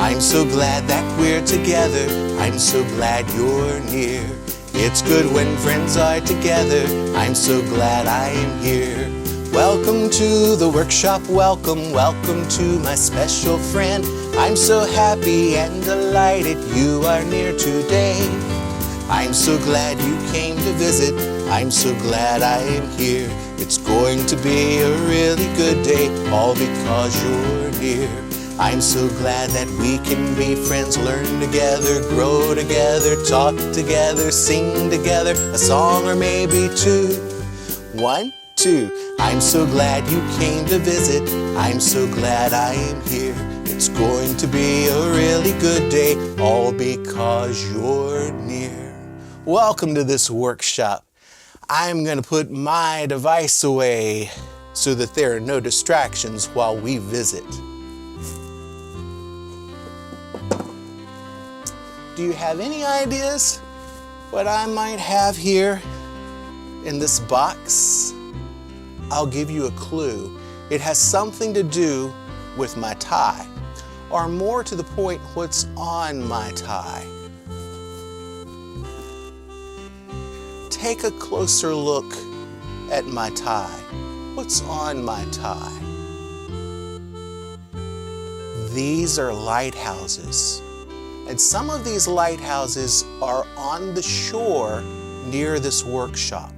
I'm so glad that we're together. I'm so glad you're near. It's good when friends are together. I'm so glad I am here. Welcome to the workshop, welcome, welcome to my special friend. I'm so happy and delighted you are near today. I'm so glad you came to visit. I'm so glad I am here. It's going to be a really good day, all because you're near. I'm so glad that we can be friends, learn together, grow together, talk together, sing together, a song or maybe two. 1, 2. I'm so glad you came to visit. I'm so glad I am here. It's going to be a really good day, all because you're near. Welcome to this workshop. I'm going to put my device away so that there are no distractions while we visit. Do you have any ideas what I might have here in this box? I'll give you a clue. It has something to do with my tie, or more to the point, what's on my tie. Take a closer look at my tie. What's on my tie? These are lighthouses. And some of these lighthouses are on the shore near this workshop.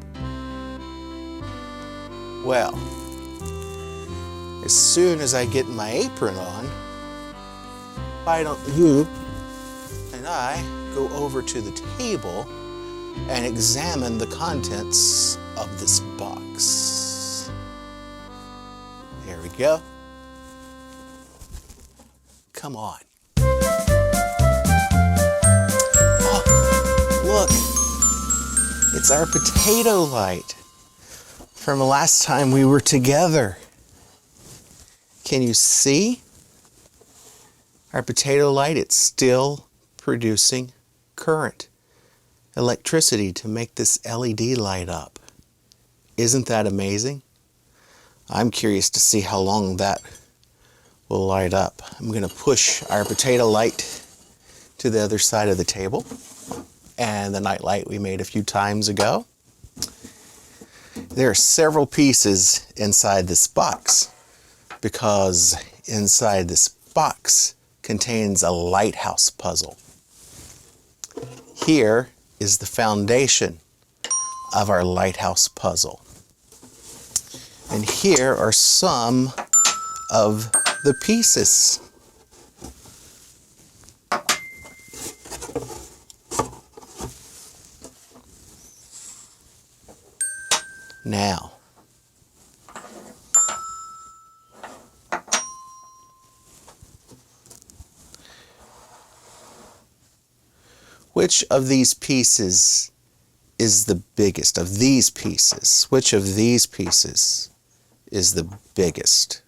Well, as soon as I get my apron on, why don't you and I go over to the table and examine the contents of this box. There we go. Come on. Oh, look. It's our potato light from the last time we were together. Can you see? Our potato light, it's still producing current, electricity to make this LED light up. Isn't that amazing? I'm curious to see how long that will light up. I'm going to push our potato light to the other side of the table and the night light we made a few times ago. There are several pieces inside this box because inside this box contains a lighthouse puzzle. Here is the foundation of our lighthouse puzzle. And here are some of the pieces. Now, which of these pieces is the biggest? Of these pieces, which of these pieces is the biggest?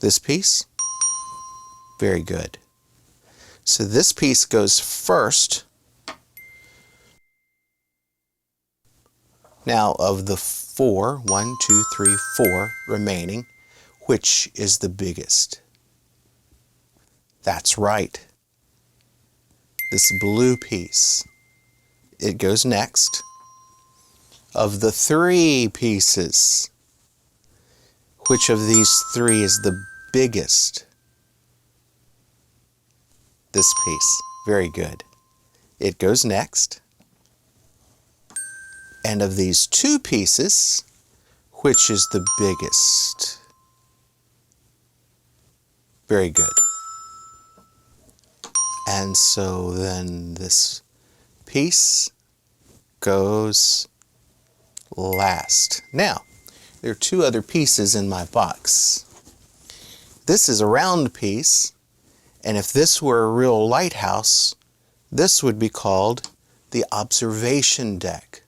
This piece? Very good. So this piece goes first. Now, of the 4, 1, 2, 3, 4 remaining, which is the biggest? That's right. This blue piece. It goes next. Of the 3 pieces, which of these 3 is the biggest? This piece. Very good. It goes next. And of these 2 pieces, which is the biggest? Very good. And so then this piece goes last. Now, there are 2 other pieces in my box. This is a round piece, and if this were a real lighthouse, this would be called the observation deck.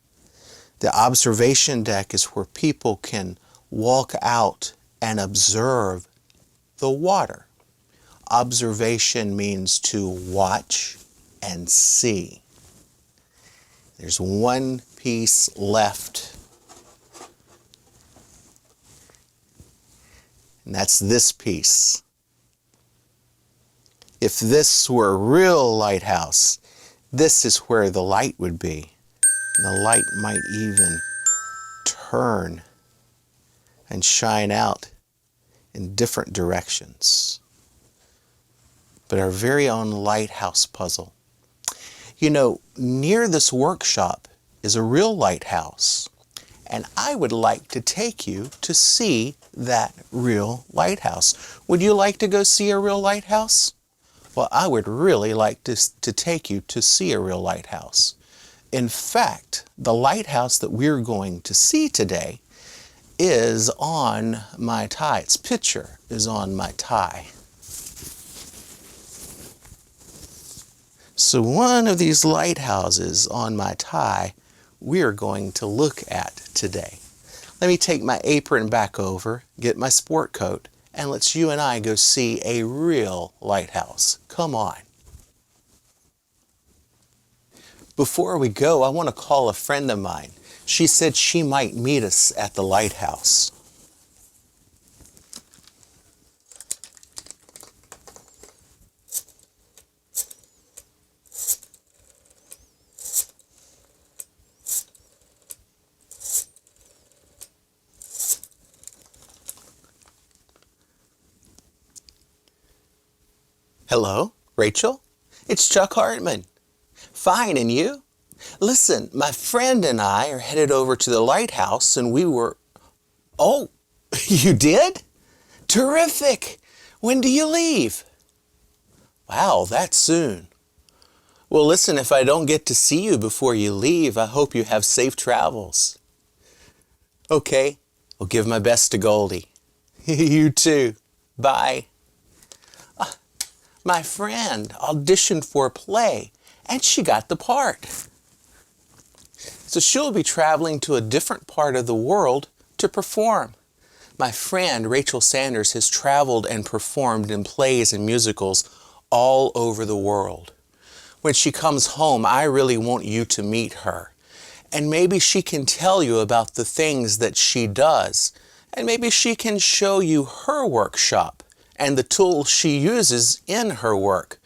The observation deck is where people can walk out and observe the water. Observation means to watch and see. There's 1 piece left. And that's this piece. If this were a real lighthouse, this is where the light would be. And the light might even turn and shine out in different directions. But our very own lighthouse puzzle. You know, near this workshop is a real lighthouse, and I would like to take you to see that real lighthouse. Would you like to go see a real lighthouse? Well, I would really like to take you to see a real lighthouse. In fact, the lighthouse that we're going to see today is on my tie. Its picture is on my tie. So one of these lighthouses on my tie we're going to look at today. Let me take my apron back over, get my sport coat, and let's you and I go see a real lighthouse. Come on. Before we go, I want to call a friend of mine. She said she might meet us at the lighthouse. Hello, Rachel? It's Chuck Hartman. Fine, and you? Listen, my friend and I are headed over to the lighthouse and we were... Oh, you did? Terrific! When do you leave? Wow, that's soon. Well, listen, if I don't get to see you before you leave, I hope you have safe travels. Okay, I'll give my best to Goldie. You too. Bye. My friend auditioned for a play, and she got the part. So she'll be traveling to a different part of the world to perform. My friend Rachel Sanders has traveled and performed in plays and musicals all over the world. When she comes home, I really want you to meet her. And maybe she can tell you about the things that she does. And maybe she can show you her workshop and the tools she uses in her work.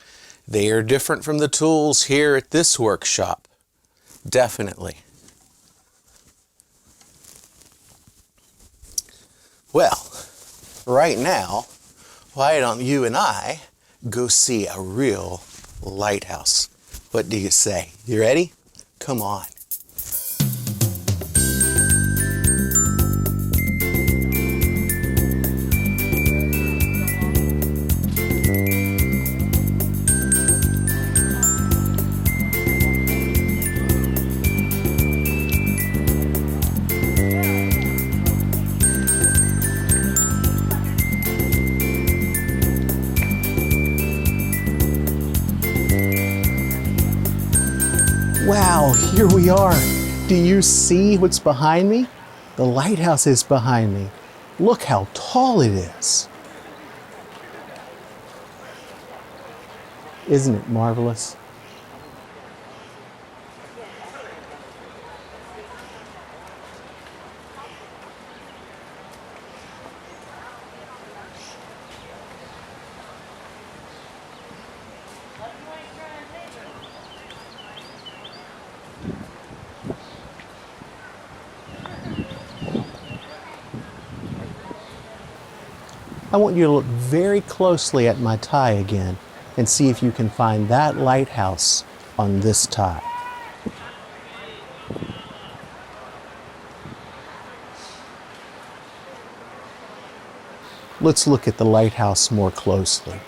They are different from the tools here at this workshop. Definitely. Well, right now, why don't you and I go see a real lighthouse? What do you say? You ready? Come on. Wow, here we are. Do you see what's behind me? The lighthouse is behind me. Look how tall it is. Isn't it marvelous? I want you to look very closely at my tie again and see if you can find that lighthouse on this tie. Let's look at the lighthouse more closely.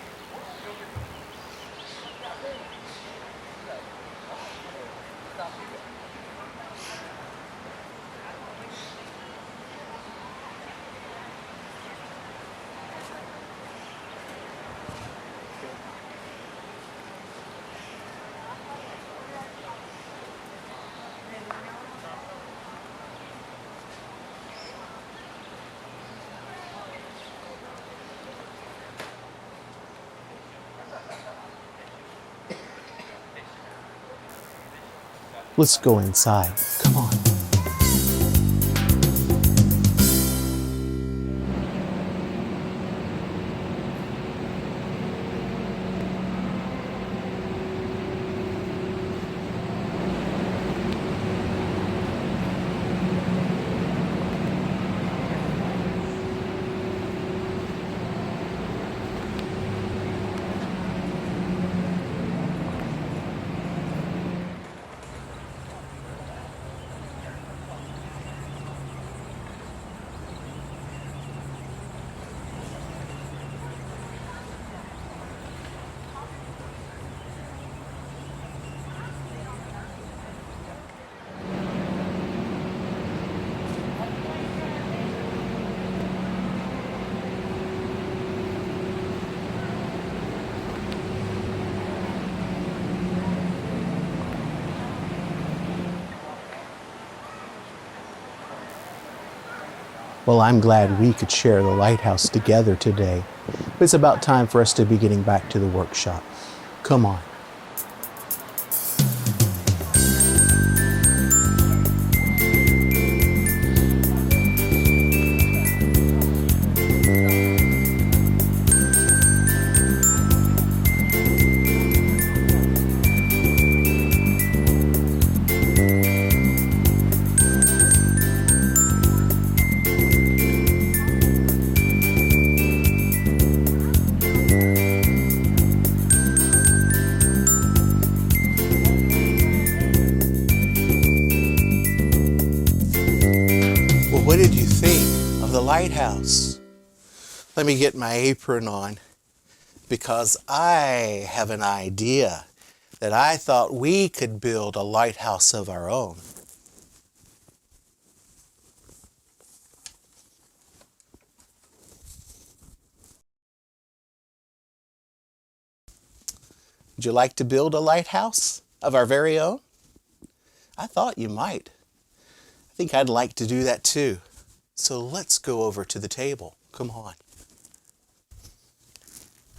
Let's go inside. Come on. Well, I'm glad we could share the lighthouse together today. But it's about time for us to be getting back to the workshop. Come on. Well, what did you think of the lighthouse? Let me get my apron on because I have an idea that I thought we could build a lighthouse of our own. Would you like to build a lighthouse of our very own? I thought you might. I think I'd like to do that too. So let's go over to the table. Come on.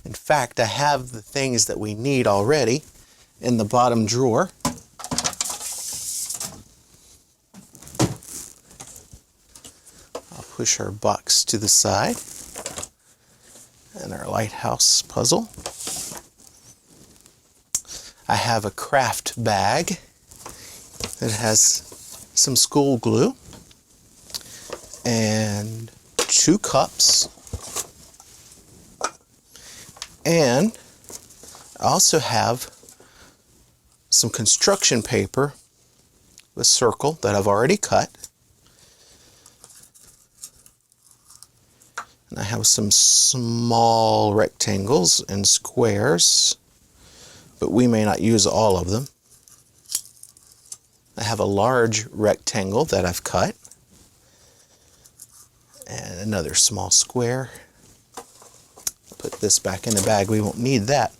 In fact, I have the things that we need already in the bottom drawer. I'll push our box to the side and our lighthouse puzzle. I have a craft bag that has some school glue and 2 cups, and I also have some construction paper with circle that I've already cut, and I have some small rectangles and squares, but we may not use all of them. I have a large rectangle that I've cut and another small square. Put this back in the bag, we won't need that.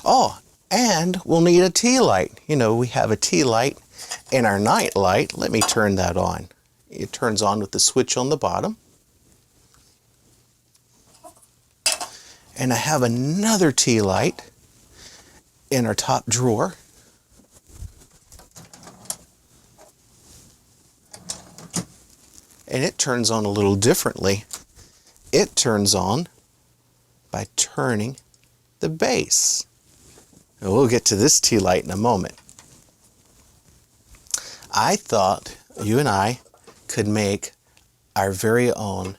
Oh, and we'll need a tea light. You know, we have a tea light and our night light. Let me turn that on. It turns on with the switch on the bottom. And I have another tea light in our top drawer. And it turns on a little differently. It turns on by turning the base. And we'll get to this tea light in a moment. I thought you and I could make our very own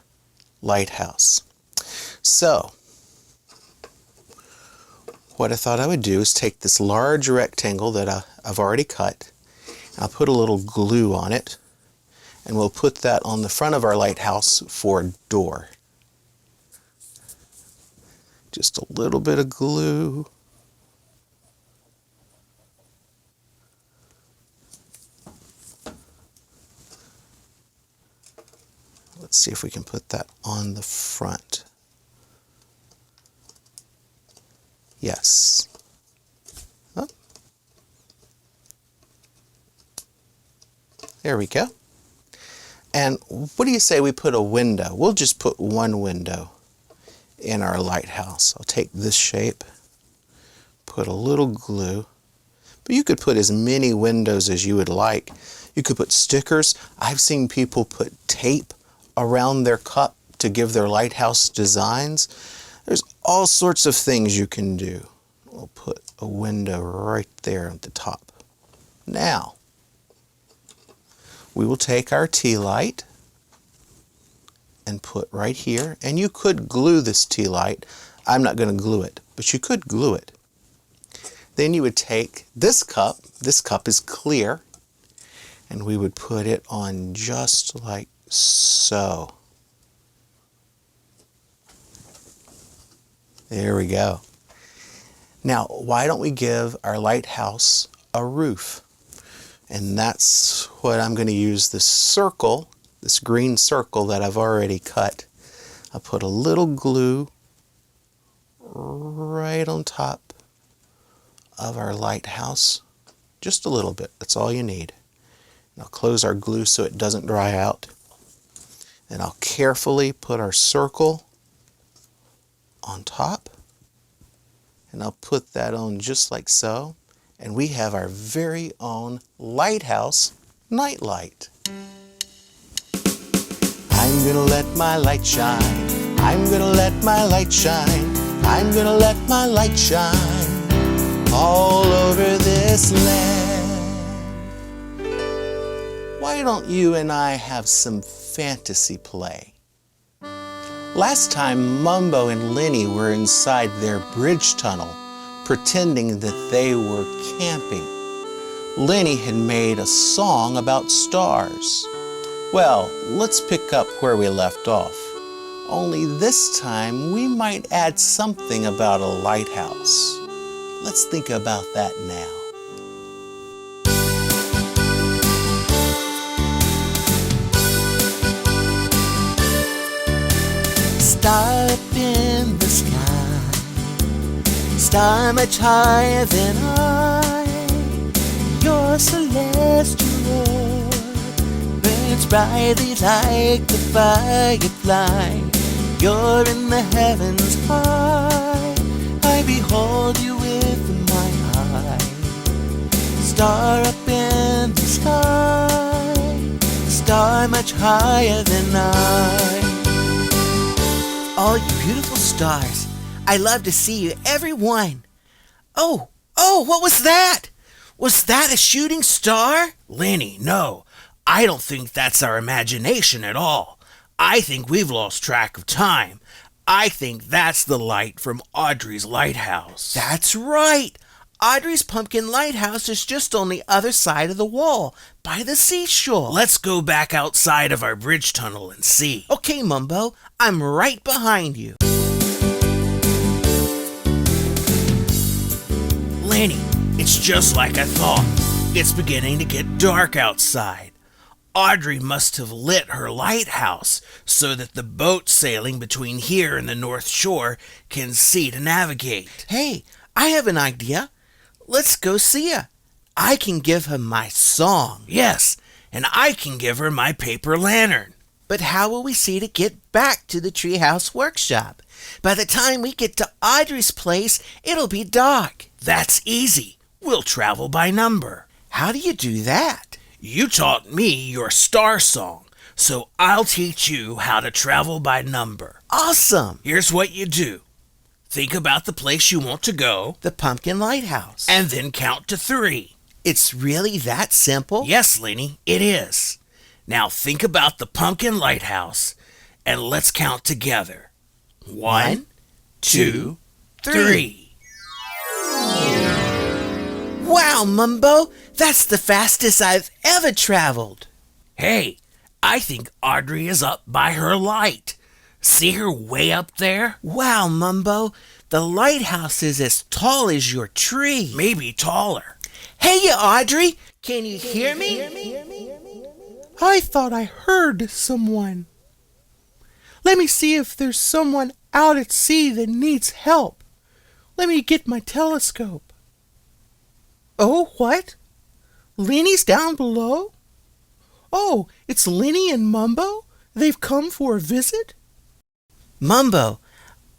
lighthouse. So, what I thought I would do is take this large rectangle that I've already cut. I'll put a little glue on it, and we'll put that on the front of our lighthouse for a door. Just a little bit of glue. Let's see if we can put that on the front. Yes. Oh. There we go. And what do you say we put a window? We'll just put one window in our lighthouse. I'll take this shape, put a little glue, but you could put as many windows as you would like. You could put stickers. I've seen people put tape around their cup to give their lighthouse designs. There's all sorts of things you can do. We'll put a window right there at the top. Now, we will take our tea light and put right here, and you could glue this tea light. I'm not going to glue it, but you could glue it. Then you would take this cup is clear, and we would put it on just like so. There we go. Now, why don't we give our lighthouse a roof? And that's what I'm going to use this circle, this green circle that I've already cut. I'll put a little glue right on top of our lighthouse. Just a little bit, that's all you need. And I'll close our glue so it doesn't dry out. Then I'll carefully put our circle on top. And I'll put that on just like so. And we have our very own lighthouse nightlight. I'm gonna let my light shine. I'm gonna let my light shine. I'm gonna let my light shine all over this land. Why don't you and I have some fantasy play? Last time Mumbo and Lenny were inside their bridge tunnel, pretending that they were camping. Lenny had made a song about stars. Well, let's pick up where we left off. Only this time we might add something about a lighthouse. Let's think about that now. Star up in the sky, star much higher than I. Your celestial orb burns brightly like the firefly. You're in the heavens high, I behold you with my eye. Star up in the sky, star much higher than I. All you beautiful stars, I love to see you, every one. Oh, what was that? Was that a shooting star? Lenny, no. I don't think that's our imagination at all. I think we've lost track of time. I think that's the light from Audrey's lighthouse. That's right. Audrey's pumpkin lighthouse is just on the other side of the wall, by the seashore. Let's go back outside of our bridge tunnel and see. Okay, Mumbo, I'm right behind you. Lenny, it's just like I thought. It's beginning to get dark outside. Audrey must have lit her lighthouse so that the boat sailing between here and the North Shore can see to navigate. Hey, I have an idea. Let's go see her. I can give her my song. Yes, and I can give her my paper lantern. But how will we see to get back to the treehouse workshop? By the time we get to Audrey's place, it'll be dark. That's easy. We'll travel by number. How do you do that? You taught me your star song, so I'll teach you how to travel by number. Awesome! Here's what you do. Think about the place you want to go, The pumpkin lighthouse. and then count to 3. It's really that simple? Yes, Lenny, it is. Now think about the pumpkin lighthouse, and let's count together. 1, 2, 3. Wow, Mumbo! That's the fastest I've ever traveled. Hey, I think Audrey is up by her light. See her way up there? Wow, Mumbo, the lighthouse is as tall as your tree. Maybe taller. Hey, you Audrey, can you hear me? I thought I heard someone. Let me see if there's someone out at sea that needs help. Let me get my telescope. Oh, what? Lenny's down below? Oh, it's Lenny and Mumbo? They've come for a visit? Mumbo,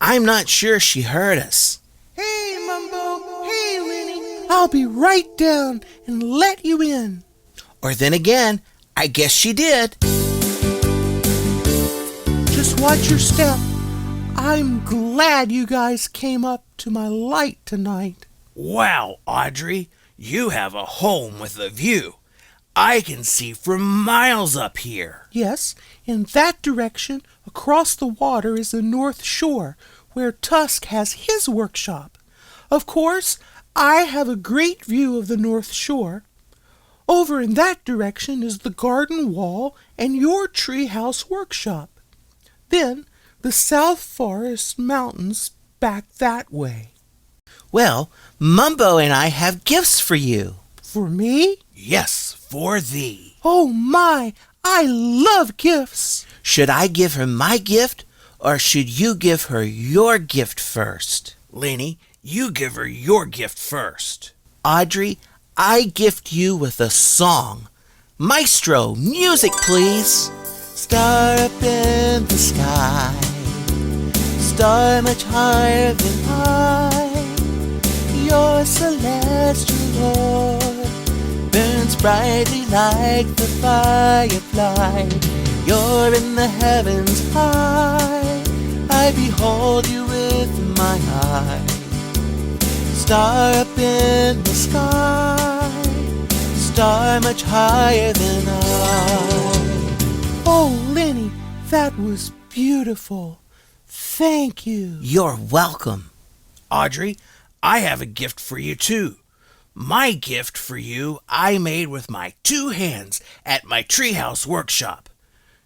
I'm not sure she heard us. Hey, Mumbo. Hey, Lenny. I'll be right down and let you in. Or then again, I guess she did. Just watch your step. I'm glad you guys came up to my light tonight. Wow, Audrey, you have a home with a view. I can see for miles up here. Yes, in that direction, across the water, is the North Shore, where Tusk has his workshop. Of course, I have a great view of the North Shore. Over in that direction is the garden wall and your treehouse workshop. Then, the South Forest Mountains back that way. Well, Mumbo and I have gifts for you. For me? Yes, for thee. Oh my, I love gifts. Should I give her my gift, or should you give her your gift first? Lenny, you give her your gift first. Audrey, I gift you with a song. Maestro, music please. Star up in the sky, star much higher than I. Your celestial Lord burns brightly like the firefly. You're in the heavens high, I behold you with my eye. Star up in the sky, star much higher than I. Oh, Lenny, that was beautiful. Thank you. You're welcome. Audrey, I have a gift for you too. My gift for you I made with my 2 hands at my treehouse workshop.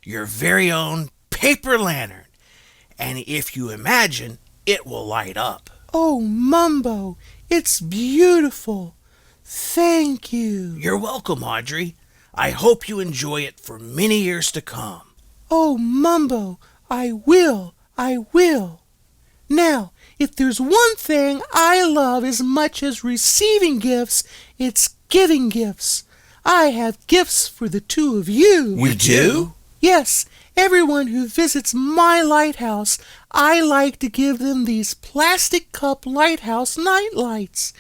Your very own paper lantern. And if you imagine, it will light up. Oh, Mumbo, it's beautiful. Thank you. You're welcome, Audrey. I hope you enjoy it for many years to come. Oh, Mumbo, I will. Now, if there's one thing I love as much as receiving gifts, it's giving gifts. I have gifts for the 2 of you. You do? Yes, everyone who visits my lighthouse, I like to give them these plastic cup lighthouse night lights.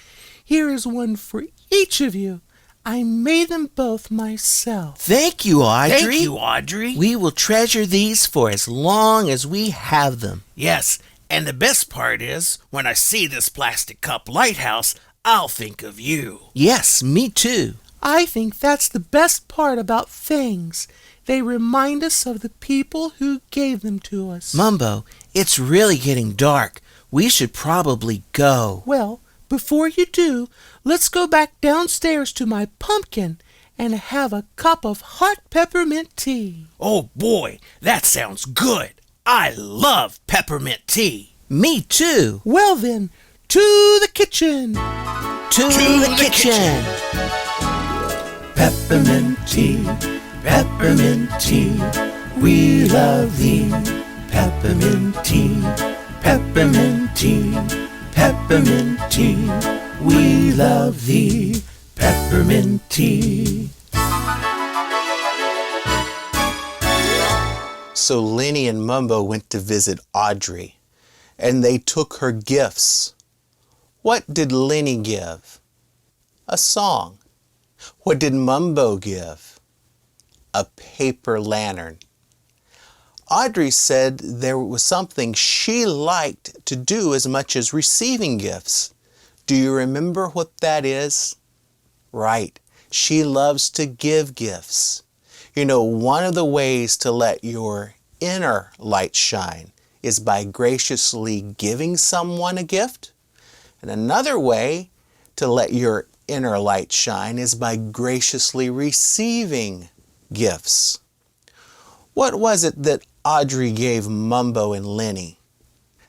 Here is one for each of you. I made them both myself. Thank you, Audrey. Thank you, Audrey. We will treasure these for as long as we have them. Yes, and the best part is, when I see this plastic cup lighthouse, I'll think of you. Yes, me too. I think that's the best part about things. They remind us of the people who gave them to us. Mumbo, it's really getting dark. We should probably go. Well, before you do, let's go back downstairs to my pumpkin and have a cup of hot peppermint tea. Oh boy, that sounds good. I love peppermint tea. Me too. Well then, to the kitchen. To the kitchen. Peppermint tea, peppermint tea, we love thee. Peppermint tea, peppermint tea, peppermint tea, we love thee. Peppermint tea. So Lenny and Mumbo went to visit Audrey, and they took her gifts. What did Lenny give? A song. What did Mumbo give? A paper lantern. Audrey said there was something she liked to do as much as receiving gifts. Do you remember what that is? Right. She loves to give gifts. You know, one of the ways to let your inner light shine is by graciously giving someone a gift. And another way to let your inner light shine is by graciously receiving gifts. What was it that Audrey gave Mumbo and Lenny?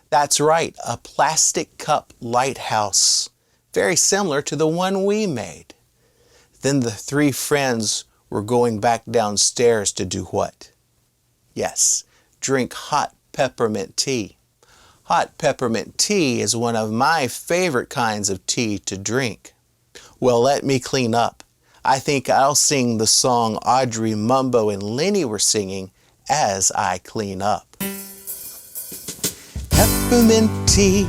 That's right, a plastic cup lighthouse, very similar to the one we made. Then the 3 friends were going back downstairs to do what? Yes, drink hot peppermint tea. Hot peppermint tea is one of my favorite kinds of tea to drink. Well, let me clean up. I think I'll sing the song Audrey, Mumbo, and Lenny were singing as I clean up. Peppermint tea,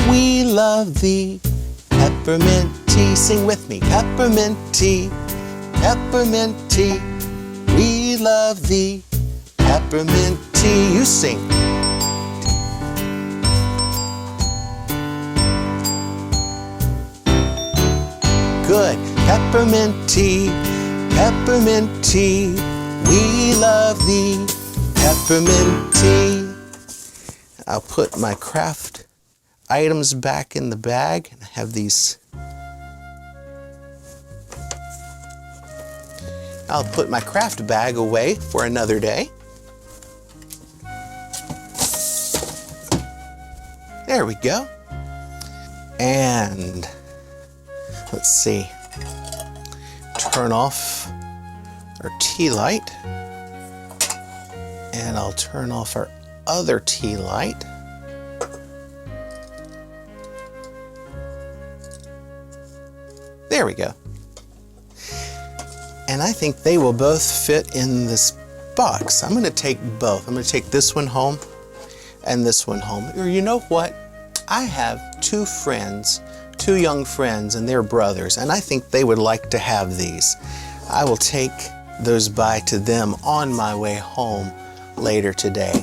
we love thee. Peppermint tea, sing with me. Peppermint tea, we love thee. Peppermint tea, you sing. Good. Peppermint tea, we love thee. Peppermint tea. I'll put my craft items back in the bag. I have these. I'll put my craft bag away for another day. There we go. And let's see. Turn off our tea light. And I'll turn off our other tea light. There we go. And I think they will both fit in this box. I'm going to take both. I'm going to take this one home and this one home. Or you know what? I have two young friends, and they're brothers, and I think they would like to have these. I will take those by to them on my way home later today.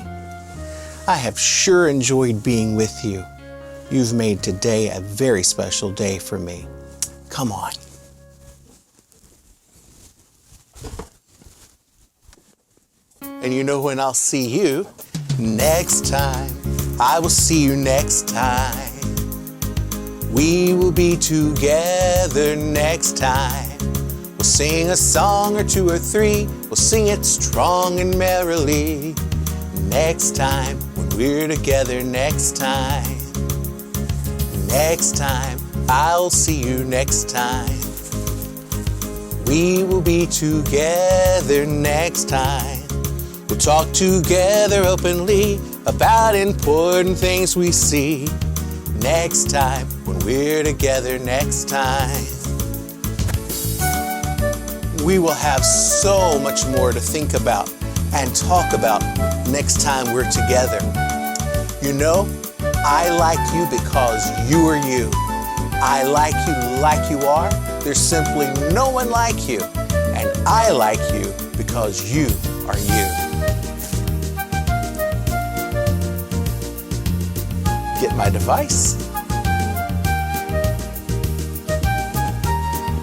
I have sure enjoyed being with you. You've made today a very special day for me. Come on. And you know when I'll see you? Next time. I will see you next time. We will be together next time. We'll sing a song or two or three. We'll sing it strong and merrily. Next time, when we're together next time. Next time, I'll see you next time. We will be together next time. We'll talk together openly about important things we see. Next time, when we're together next time. We will have so much more to think about and talk about next time we're together. You know, I like you because you are you. I like you are. There's simply no one like you. And I like you because you are you. Get my device.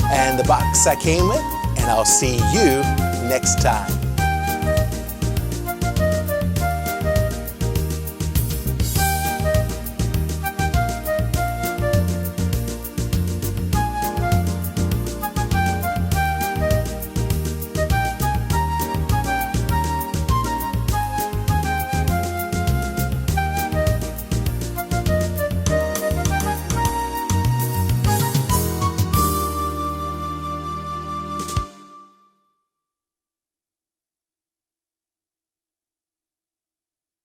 And the box I came with, and I'll see you next time.